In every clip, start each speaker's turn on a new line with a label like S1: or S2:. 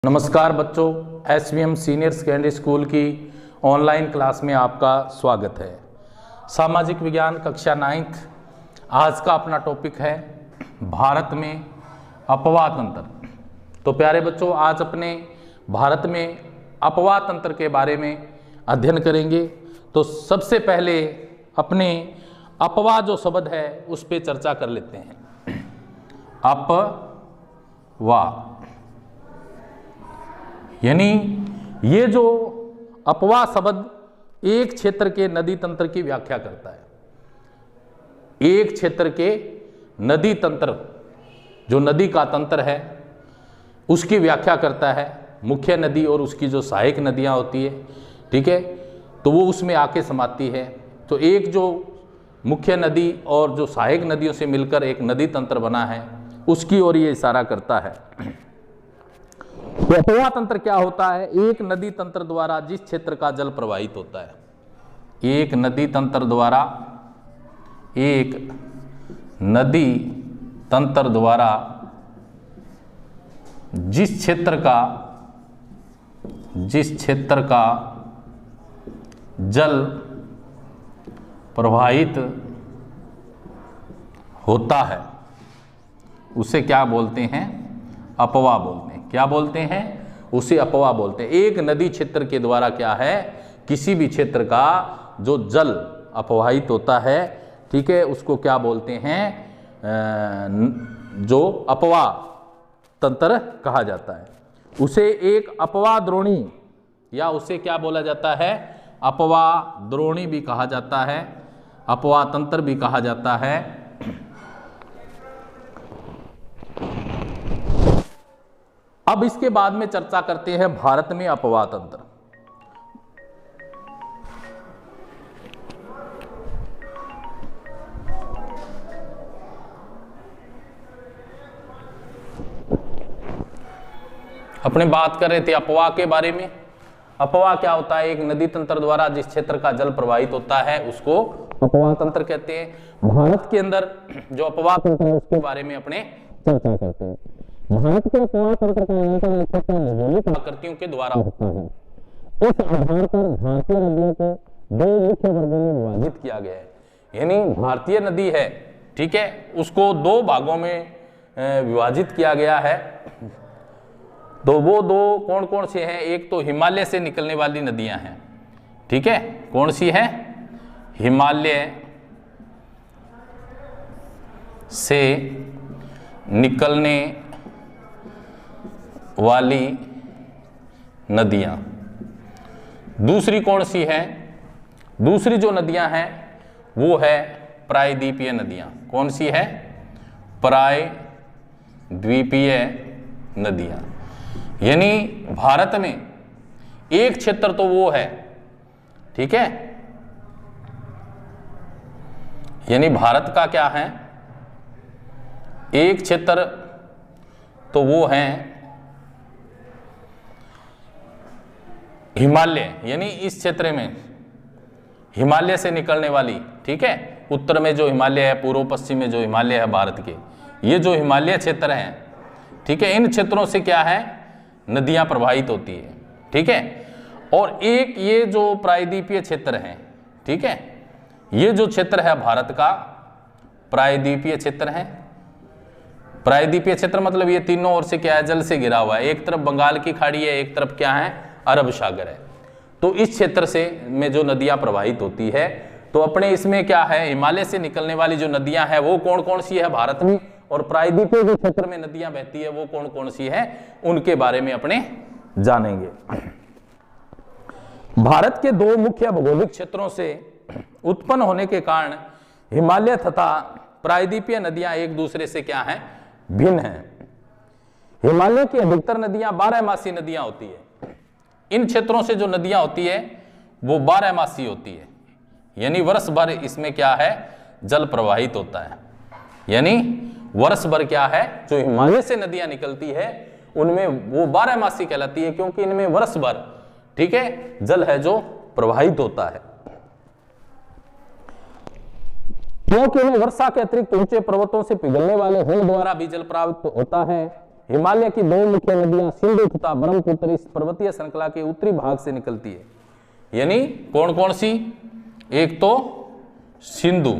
S1: नमस्कार बच्चों, SVM senior secondary school की ऑनलाइन क्लास में आपका स्वागत है। सामाजिक विज्ञान कक्षा 9th। आज का अपना टॉपिक है भारत में अपवाह तंत्र। तो प्यारे बच्चों, आज अपने भारत में अपवाह तंत्र के बारे में अध्ययन करेंगे। तो सबसे पहले अपने अपवाह जो शब्द है उस पर चर्चा कर लेते हैं। अपवाह यानी ये जो अपवाह शब्द एक क्षेत्र के नदी तंत्र की व्याख्या करता है। एक क्षेत्र के नदी तंत्र, जो नदी का तंत्र है उसकी व्याख्या करता है। मुख्य नदी और उसकी जो सहायक नदियां होती है, ठीक है, तो वो उसमें आके समाती है। तो एक जो मुख्य नदी और जो सहायक नदियों से मिलकर एक नदी तंत्र बना है, उसकी ओर ये इशारा करता है। तो अपवाह तंत्र क्या होता है? एक नदी तंत्र द्वारा जिस क्षेत्र का जल प्रवाहित होता है, एक नदी तंत्र द्वारा, एक नदी तंत्र द्वारा जिस क्षेत्र का जल प्रवाहित होता है उसे क्या बोलते हैं? अपवाह बोलते हैं। क्या बोलते हैं? उसे अपवाह बोलते हैं। एक नदी क्षेत्र के द्वारा क्या है, किसी भी क्षेत्र का जो जल अपवाहित होता है, ठीक है, उसको क्या बोलते हैं? जो अपवाह तंत्र कहा जाता है। उसे एक अपवाह द्रोणी या उसे क्या बोला जाता है? अपवाह द्रोणी भी कहा जाता है, अपवाह तंत्र भी कहा जाता है। अब इसके बाद में चर्चा करते हैं भारत में अपवाह तंत्र। अपने बात कर रहे थे अपवाह के बारे में। अपवाह क्या होता है? एक नदी तंत्र द्वारा जिस क्षेत्र का जल प्रवाहित होता है उसको अपवाह तंत्र कहते हैं। भारत के अंदर जो अपवाह तंत्र है उसके बारे में अपने चर्चा करते हैं। भारत के अपवाह तंत्र का नियंत्रण क्षेत्र भौगोलिक आकृतियों के द्वारा होता है। इस आधार पर भारतीय नदियों को दो मुख्य वर्गों में विभाजित किया गया है। यानी भारतीय नदी है, ठीक है, उसको दो भागों में विभाजित किया गया है। तो वो दो कौन कौन से हैं? एक तो हिमालय से निकलने वाली नदियां हैं, ठीक है। कौन सी है? हिमालय से निकलने वाली नदियां। दूसरी कौन सी है? दूसरी जो नदियां हैं वो है प्रायद्वीपीय नदियां। कौन सी है? प्रायद्वीपीय नदियां। यानी भारत में एक क्षेत्र तो वो है, ठीक है, यानी भारत का क्या है? एक क्षेत्र तो वो है हिमालय, यानी इस क्षेत्र में हिमालय से निकलने वाली, ठीक है, उत्तर में जो हिमालय है, पूर्व पश्चिम में जो हिमालय है भारत के, ये जो हिमालय क्षेत्र हैं, ठीक है, इन क्षेत्रों से क्या है? नदियां प्रवाहित होती है, ठीक है। और एक ये जो प्रायद्वीपीय क्षेत्र है, ठीक है, ये जो क्षेत्र है भारत का प्रायद्वीपीय क्षेत्र है। प्रायद्वीपीय क्षेत्र मतलब ये तीनों ओर से क्या है? जल से घिरा हुआ है। एक तरफ बंगाल की खाड़ी है, एक तरफ क्या है? अरब सागर है। तो इस क्षेत्र से में जो नदियां प्रवाहित होती है, तो अपने इसमें क्या है? हिमालय से निकलने वाली जो नदियां हैं वो कौन कौन सी है भारत में, और प्रायद्वीपीय जो क्षेत्र में नदियां बहती है वो कौन कौन सी है, उनके बारे में अपने जानेंगे। भारत के दो मुख्य भौगोलिक क्षेत्रों से उत्पन्न होने के कारण हिमालय तथा प्रायद्वीपीय नदियां एक दूसरे से क्या है? भिन्न हैं। हिमालय की अधिकतर नदियां 12मासी नदियां होती है। इन क्षेत्रों से जो नदियां होती है वो 12मासी होती है, यानी वर्ष भर इसमें क्या है? जल प्रवाहित होता है। यानी वर्ष भर क्या है? जो हिमालय से नदियां निकलती है उनमें वो 12मासी कहलाती है, क्योंकि इनमें वर्ष भर, ठीक है, जल है जो प्रवाहित होता है। क्योंकि इन्हें वर्षा के अतिरिक्त ऊंचे पर्वतों से पिघलने वाले हिम द्वारा भी जल प्रवाहित होता है। हिमालय की दो मुख्य नदियां सिंधु तथा ब्रह्मपुत्र इस पर्वतीय श्रृंखला के उत्तरी भाग से निकलती है। यानी कौन कौन सी? एक तो सिंधु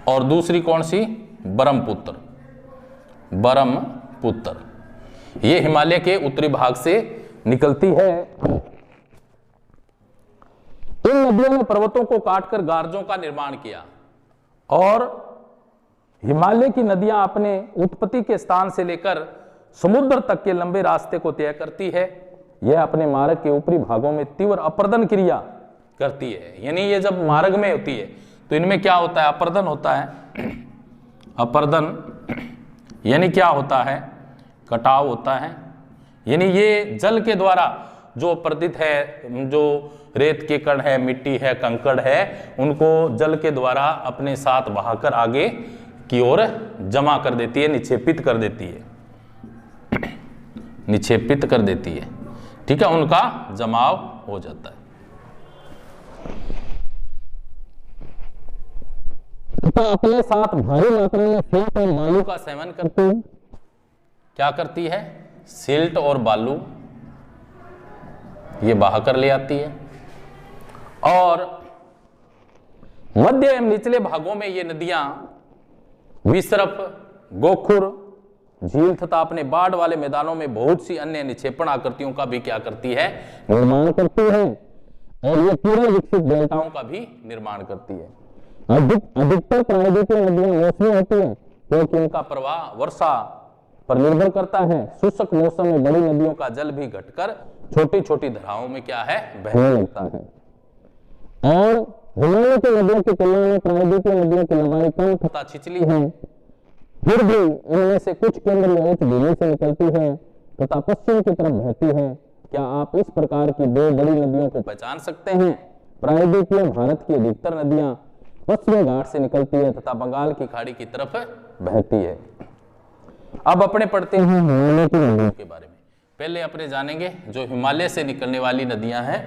S1: और दूसरी कौन सी? ब्रह्मपुत्र। ब्रह्मपुत्र ये हिमालय के उत्तरी भाग से निकलती है। इन नदियों ने पर्वतों को काटकर गार्जों का निर्माण किया और हिमालय की नदियां अपने उत्पत्ति के स्थान से लेकर समुद्र तक के लंबे रास्ते को तय करती है। यह अपने मार्ग के ऊपरी भागों में तीव्र अपर्दन क्रिया करती है। यानी ये जब मार्ग में होती है तो इनमें क्या होता है? अपर्दन होता है। अपर्दन यानी क्या होता है? कटाव होता है। यानी ये जल के द्वारा जो अपर्दित है, जो रेत के कण है, मिट्टी है, कंकड़ है, उनको जल के द्वारा अपने साथ बहाकर आगे की ओर जमा कर देती है, निक्षेपित कर देती है, निक्षेपित कर देती है। ठीक है, उनका जमाव हो जाता है। तो अपने साथ भारी मात्रा में सिल्ट और बालू का सेवन करती है। क्या करती है? सिल्ट और बालू ये बहाकर ले आती है। और मध्य एवं निचले भागों में ये नदियां विसर्प, गोखुर झील तथा अपने बाढ़ वाले मैदानों में बहुत सी अन्य निक्षेपण आकृतियों का भी क्या करती है? निर्माण करती है। और ये पूरे विकसित डेल्टाओं का भी निर्माण करती है। अधिकतर प्रायद्वीपीय नदियां मौसमी होती है क्योंकि इनका प्रवाह वर्षा पर निर्भर करता है। शुष्क मौसम में बड़ी नदियों का जल भी घटकर छोटी छोटी धाराओं में क्या है? बहने लगता है। और हिमालय की नदियों की तुलना में प्रायद्वीपीय नदियों की लंबाई कम तथा छिछली है। फिर भी इनमें से कुछ केंद्र में उच्च भूमि से निकलती है तथा पश्चिम की तरफ बहती है। क्या आप इस प्रकार की दो बड़ी नदियों को पहचान सकते हैं? प्रायद्वीपीय भारत की अधिकतर नदियां पश्चिमी घाट से निकलती है तथा बंगाल की खाड़ी की तरफ बहती है। अब अपने पढ़ते हैं हिमालय की नदियों के बारे में। पहले अपने जानेंगे जो हिमालय से निकलने वाली नदियां हैं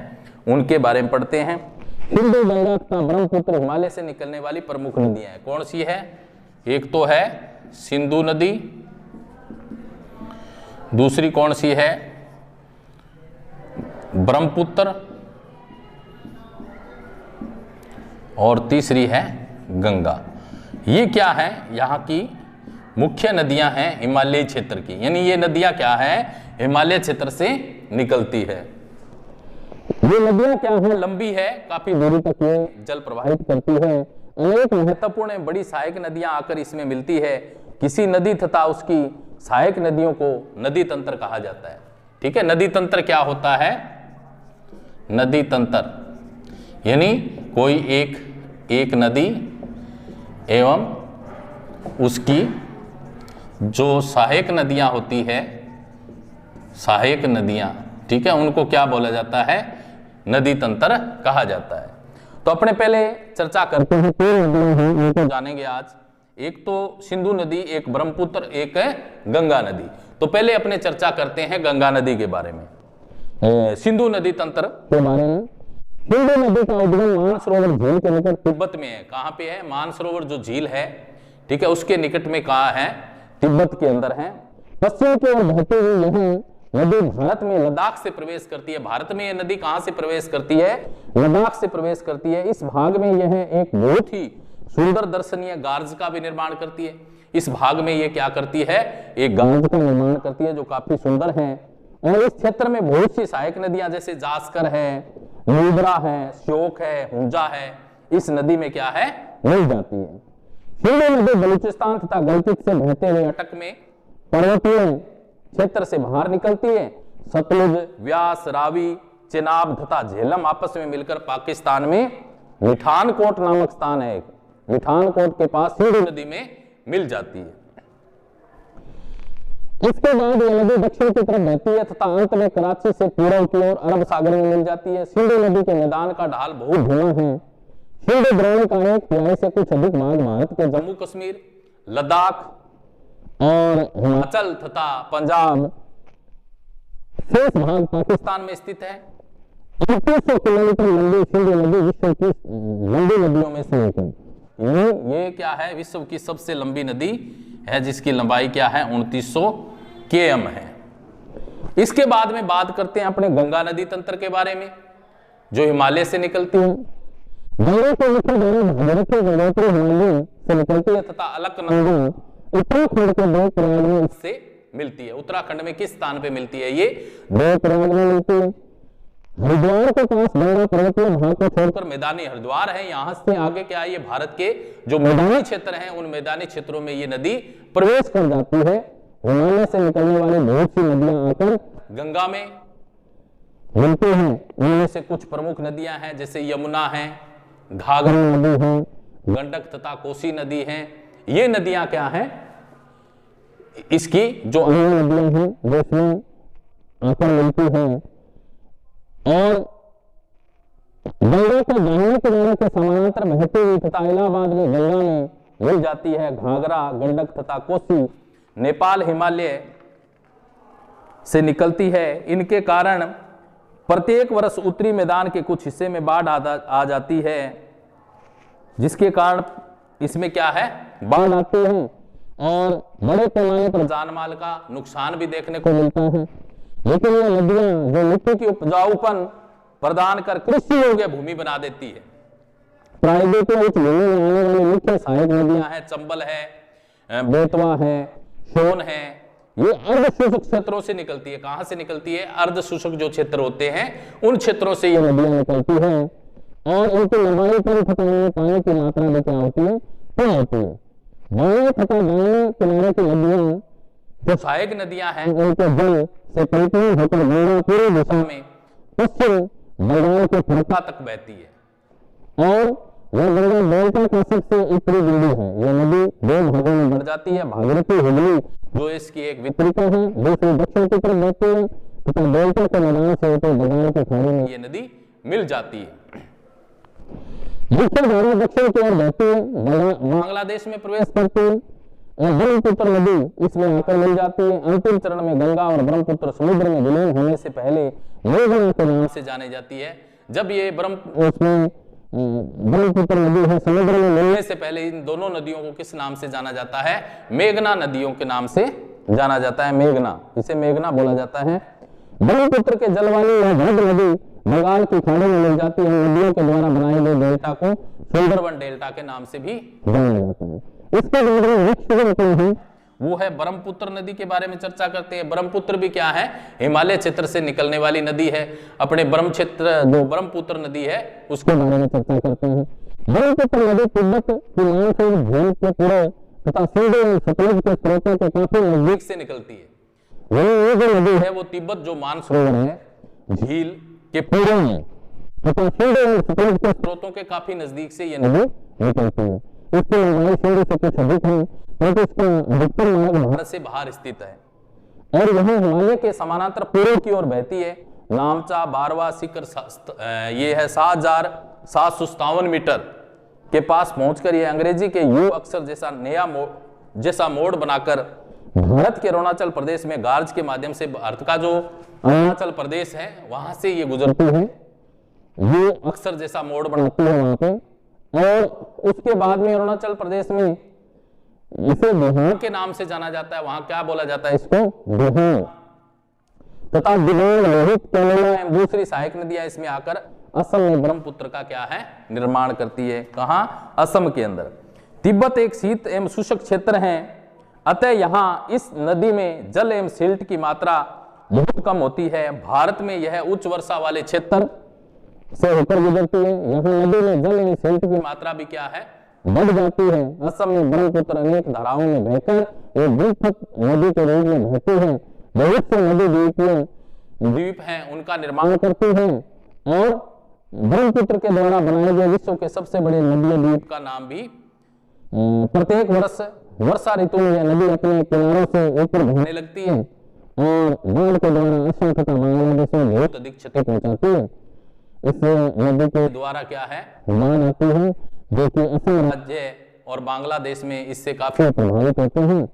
S1: उनके बारे में पढ़ते हैं। सिंधु, गंगा तथा ब्रह्मपुत्र हिमालय से निकलने वाली प्रमुख नदियां हैं। कौन सी है? एक तो है सिंधु नदी, दूसरी कौन सी है? ब्रह्मपुत्र, और तीसरी है गंगा। ये क्या है? यहाँ की मुख्य नदियां हैं हिमालयी क्षेत्र की। यानी ये नदियां क्या है? हिमालय क्षेत्र से निकलती है। ये नदियां क्या है? लंबी है, काफी दूरी तक ये जल प्रवाहित करती है। अनेक महत्वपूर्ण बड़ी सहायक नदियां आकर इसमें मिलती है। किसी नदी तथा उसकी सहायक नदियों को नदी तंत्र कहा जाता है। ठीक है, नदी तंत्र क्या होता है? नदी तंत्र यानी कोई एक नदी एवं उसकी जो सहायक नदियां होती है, सहायक नदियां, ठीक है, उनको क्या बोला जाता है? नदी तंत्र कहा जाता है। तो अपने पहले चर्चा करते हैं, तीन नदियां हैं उनको जानेंगे आज। एक तो सिंधु नदी, एक ब्रह्मपुत्र, एक है गंगा नदी। तो पहले अपने चर्चा करते हैं गंगा नदी के बारे में, सिंधु नदी तंत्र के बारे में। सिंधु नदी का उद्गम मानसरोवर झील के निकट तिब्बत में है। कहाँ पे है? मानसरोवर जो झील है, ठीक है, उसके निकट में कहाँ है? तिब्बत के अंदर है। पश्चिम की ओर बहती हुई यह नदी भारत में लद्दाख से प्रवेश करती है। भारत में यह नदी कहाँ से प्रवेश करती है? लद्दाख से प्रवेश करती है। इस भाग में यह एक बहुत ही सुंदर दर्शनीय गार्ज का भी निर्माण करती है। इस भाग में ये क्या करती है? एक गार्ज का निर्माण करती है जो काफी सुंदर है। और इस क्षेत्र में बहुत सी सहायक नदियां जैसे जास्कर है, नुब्रा है, श्योक है, हुंजा है, इस नदी में क्या है? मिल जाती है। सिंधु नदी बलूचिस्तान तथा गलचित से बहते हुए अटक में पर्वतीय क्षेत्र से बाहर निकलती है। सतलुज, व्यास, रावी, चेनाब तथा झेलम आपस में मिलकर पाकिस्तान में मिठानकोट नामक स्थान है, मिठानकोट के पास सिंधु नदी में मिल जाती है। इसके बाद यह नदी दक्षिण की तरफ बहती है तथा अंत में कराची से पूर्व की ओर अरब सागर में मिल जाती है। सिंधु नदी के मैदान का ढाल बहुत धीमा है। सिंधु द्रोणी का एक तिहाई से कुछ अधिक भाग भारत के जम्मू कश्मीर, लद्दाख और हिमाचल तथा पंजाब, शेष भाग पाकिस्तान में स्थित है। 3800 किलोमीटर लंबी सिंधु नदी विश्व की लंबी नदियों में से एक है। ये क्या है? विश्व की सबसे लंबी नदी है, जिसकी लंबाई क्या है 2900 km है। इसके बाद में बात करते हैं अपने गंगा नदी तंत्र के बारे में, जो हिमालय से निकलती है। गंगा के मुख्य धारा भागीरथी गंगोत्री हिमालय से निकलती है तथा अलकनंदा उत्तराखंड के देवप्रयाग में इससे मिलती है। उत्तराखंड में किस स्थान पे मिलती है? ये देवप्रयाग में मिलती है। हरिद्वार के पास गंगा पर्वतीय भाग को छोड़कर मैदानी हरिद्वार है, यहां से आगे क्या है, ये भारत के जो मैदानी क्षेत्र हैं उन मैदानी क्षेत्रों में ये नदी प्रवेश कर जाती है। हिमालय से निकलने वाली बहुत सी नदियां आकर गंगा में मिलती हैं। इनमें से कुछ प्रमुख नदियां हैं, जैसे यमुना है, घाघरा नदी है, गंडक तथा कोसी नदी है। ये नदियां क्या हैं, इसकी जो अन्य नदियां हैं वो इसमें आकर मिलती हैं। और गंगा के दाहिने किनारे के समानांतर बहती हुई तथा इलाहाबाद में गंगा में मिल जाती है। घाघरा, गंडक तथा कोसी नेपाल हिमालय से निकलती है। इनके कारण प्रत्येक वर्ष उत्तरी मैदान के कुछ हिस्से में बाढ़ आ जाती है, जिसके कारण इसमें क्या है, बाढ़ आती है और बड़े पैमाने पर जान माल का नुकसान भी देखने को मिलता है। लेकिन ये नदियां जो मिट्टी की उपजाऊपन प्रदान कर कृषि योग्य भूमि बना देती है। प्रायद्वीपीय उच्च भूमि में आने वाली मुख्य सहायक नदियां हैं, चंबल है, बेतवा है, सोन है। ये अर्ध शुष्क क्षेत्रों से निकलती है। कहां से निकलती है? अर्ध शुष्क जो क्षेत्र होते हैं उन क्षेत्रों से ये नदियां निकलती हैं। और इनकी लंबाई पर पानी की मात्रा में क्या होती है, कम होती है। बाएं तथा दाएं किनारे की नदियां जो सहायक नदियां हैं उनके जल से परिपूर्ण होकर गंगा पूरी दिशा में पश्चिम बंगाल के फरक्का तक बहती है। और यह गंगा डेल्टा का सबसे ऊपरी बिंदु है। यह नदी दो भागों में बढ़ जाती है। भागीरथी हुगली जो इसकी एक वितरिका है, दूसरी दक्षिण की तरफ बहती है तथा डेल्टा के मैदान से ऊपर बंगाल की खाड़ी में ये नदी मिल जाती है। मुख्य धारा दक्षिण की ओर बहती है, बांग्लादेश में प्रवेश करती है और ब्रह्मपुत्र नदी इसमें आकर मिल जाती है। अंतिम चरण में गंगा और ब्रह्मपुत्र समुद्र में विलीन होने से पहले मेघना के नाम से जानी जाती है। जब ये ब्रह्मपुत्र नदी है समुद्र में मिलने से पहले इन दोनों नदियों को किस नाम से जाना जाता है? मेघना नदियों के नाम से जाना जाता है। मेघना, इसे मेघना बोला जाता है। ब्रह्मपुत्र के जल वाली यह भद्र नदी बंगाल की खाड़ी में मिल जाती है। नदियों के द्वारा बनाए गए डेल्टा को सुंदरबन डेल्टा के नाम से भी जाना जाता है। इसके बाद में मुख्य वो है ब्रह्मपुत्र नदी के बारे में चर्चा करते हैं। ब्रह्मपुत्र भी क्या है? हिमालय क्षेत्र से निकलने वाली नदी है। अपने ब्रह्म क्षेत्र जो ब्रह्मपुत्र नदी है उसके बारे में चर्चा करते हैं। ब्रह्मपुत्र नदी तिब्बत की मानसून झील के पूरे तथा सिंधु और सतलुज के स्रोतों के काफी नजदीक से निकलती है। ये जो नदी है वो तिब्बत जो मानसरोवर है झील के पूर्व में तथा सिंधु और सतलुज के स्रोतों के काफी नजदीक से ये नदी निकलती है। इसकी लंबाई सिंधु से कुछ अधिक है, क्योंकि इसका अधिकतर मार्ग भारत से बाहर स्थित है और यह हिमालय के समानांतर पूर्व की ओर बहती है। नामचा, बारवा, सिकर ये है 7757 मीटर के पास पहुंचकर ये अंग्रेजी के यू अक्षर जैसा मोड़ बनाकर भारत के अरुणाचल प्रदेश में गार्ज के माध्यम से भारत का जो अरुणाचल प्रदेश है वहां से ये गुजरती है। यू अक्षर जैसा मोड़ बनाती है वहां पे। और उसके बाद में अरुणाचल प्रदेश में इसे बिहार के नाम से जाना जाता है। वहां क्या बोला जाता है इसको? बिहार। तथा दिबांग, लोहित, कैमूला एवं दूसरी सहायक नदियां इसमें आकर असम में ब्रह्मपुत्र का क्या है? निर्माण करती है। कहां? असम के अंदर। तिब्बत एक शीत एवं शुष्क क्षेत्र है, अतः यहाँ इस नदी में जल एवं सिल्ट की मात्रा बहुत कम होती है। भारत में यह उच्च वर्षा वाले क्षेत्र से होकर गुजरती है। यहाँ नदी में जल एवं सिल्ट की मात्रा भी क्या है? बढ़ जाती है। असम में ब्रह्मपुत्र अनेक धाराओं में बहकर एक द्विपथ नदी के रूप में बहती है। बहुत से नदी द्वीप हैं उनका निर्माण करती है और ब्रह्मपुत्र के द्वारा बनाए गए विश्व के सबसे बड़े नदी द्वीप का नाम भी प्रत्येक वर्ष वर्षा ऋतु में यह नदी अपने किनारों से ऊपर बहने लगती है और बाढ़ के द्वारा असम तथा बांग्लादेश में बहुत अधिक क्षति पहुंचाती है। इस नदी के द्वारा क्या है? बाढ़ आती है, जो कि असम राज्य और बांग्लादेश में इससे काफी प्रभावित होते हैं।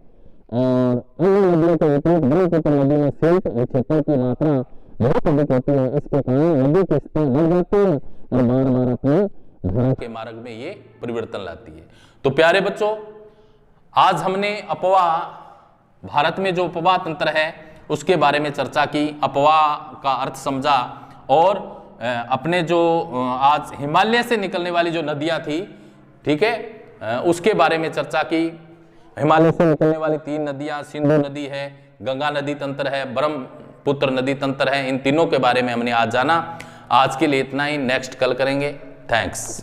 S1: और अन्य नदियों के विपरीत ब्रह्मपुत्र नदी में सिल्ट क्षेत्रों की मात्रा बहुत अधिक होती है। इसके कारण नदी की स्तर बढ़ जाती है और बार बार अपने धारा के मार्ग में ये परिवर्तन लाती है। तो प्यारे बच्चों, आज हमने अपवाह, भारत में जो अपवाह तंत्र है उसके बारे में चर्चा की, अपवाह का अर्थ समझा, और अपने जो आज हिमालय से निकलने वाली जो नदियां थी, ठीक है, उसके बारे में चर्चा की। हिमालय से निकलने वाली 3 नदियां, सिंधु नदी है, गंगा नदी तंत्र है, ब्रह्मपुत्र नदी तंत्र है, इन तीनों के बारे में हमने आज जाना। आज के लिए इतना ही, नेक्स्ट कल करेंगे। थैंक्स।